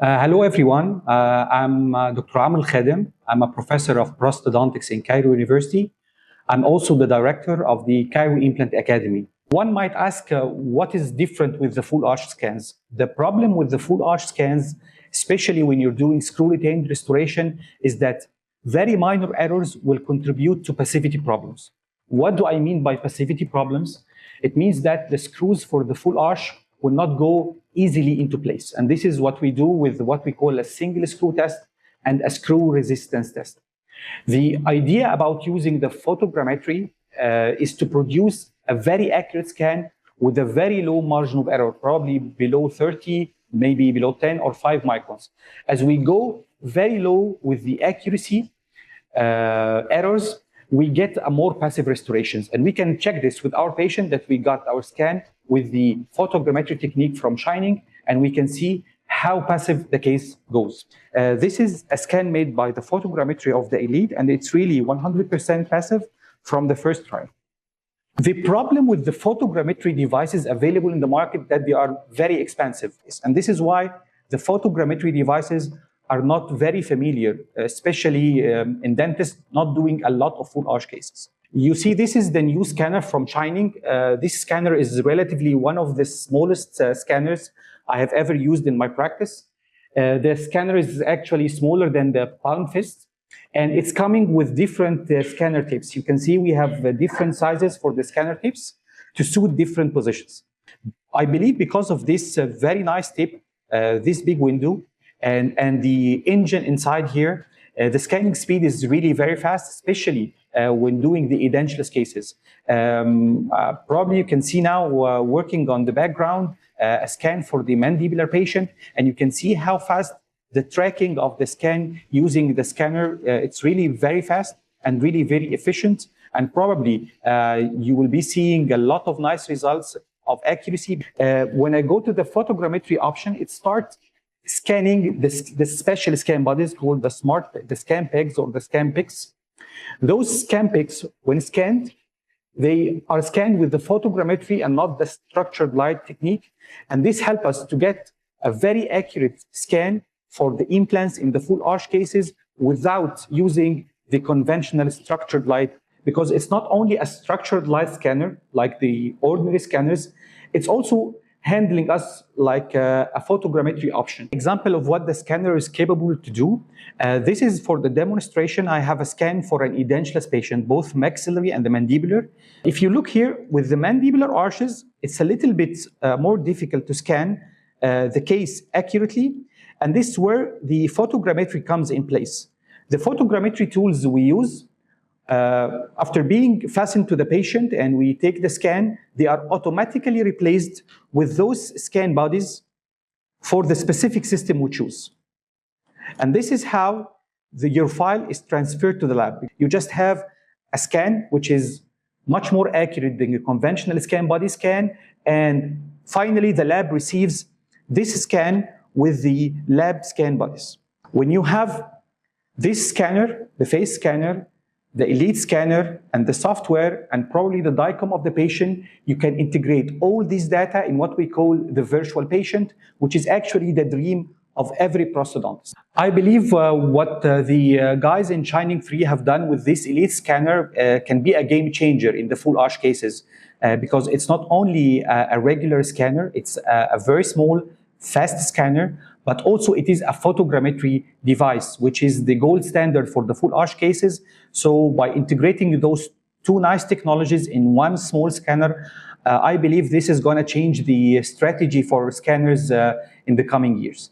Hello, everyone. I'm Dr. Amr ElKhadem. I'm a professor of prosthodontics in Cairo University. I'm also the director of the Cairo Implant Academy. One might ask, what is different with the full arch scans? The problem with the full arch scans, especially when you're doing screw-retained restoration, is that very minor errors will contribute to passivity problems. What do I mean by passivity problems? It means that the screws for the full arch will not go easily into place. And this is what we do with what we call a single screw test and a screw resistance test. The idea about using the photogrammetry is to produce a very accurate scan with a very low margin of error, probably below 30, maybe below 10 or 5 microns. As we go very low with the accuracy errors, we get a more passive restorations. And we can check this with our patient that we got our scan with the photogrammetry technique from Shining, and we can see how passive the case goes. This is a scan made by the photogrammetry of the Elite, and it's really 100% passive from the first try. The problem with the photogrammetry devices available in the market that they are very expensive. And this is why the photogrammetry devices are not very familiar, especially in dentists not doing a lot of full arch cases. You see, this is the new scanner from Shining. This scanner is relatively one of the smallest scanners I have ever used in my practice. The scanner is actually smaller than the palm fist, and it's coming with different scanner tips. You can see we have different sizes for the scanner tips to suit different positions. I believe because of this very nice tip, this big window, and the engine inside here, the scanning speed is really very fast, especially when doing the edentulous cases. Probably you can see now working on the background, a scan for the mandibular patient, and you can see how fast the tracking of the scan using the scanner, it's really very fast and really very efficient. And probably you will be seeing a lot of nice results of accuracy. When I go to the photogrammetry option, it starts scanning the special scan bodies called the scan pegs or the scan picks. Those scan picks, when scanned, they are scanned with the photogrammetry and not the structured light technique. And this helps us to get a very accurate scan for the implants in the full arch cases without using the conventional structured light, because it's not only a structured light scanner like the ordinary scanners, it's also handling us like a photogrammetry option. Example of what the scanner is capable to do. This is for the demonstration. I have a scan for an edentulous patient, both maxillary and the mandibular. If you look here with the mandibular arches, it's a little bit more difficult to scan the case accurately. And this is where the photogrammetry comes in place. The photogrammetry tools we use, after being fastened to the patient and we take the scan, they are automatically replaced with those scan bodies for the specific system we choose. And this is how your file is transferred to the lab. You just have a scan which is much more accurate than your conventional scan body scan, and finally the lab receives this scan with the lab scan bodies. When you have this scanner, the face scanner, the Elite scanner, and the software, and probably the DICOM of the patient, you can integrate all this data in what we call the virtual patient, which is actually the dream of every prosthodontist. I believe what the guys in Shining 3 have done with this Elite scanner can be a game changer in the full arch cases, because it's not only a regular scanner, it's a very small, fast scanner, but also it is a photogrammetry device, which is the gold standard for the full arch cases. So by integrating those two nice technologies in one small scanner, I believe this is going to change the strategy for scanners in the coming years.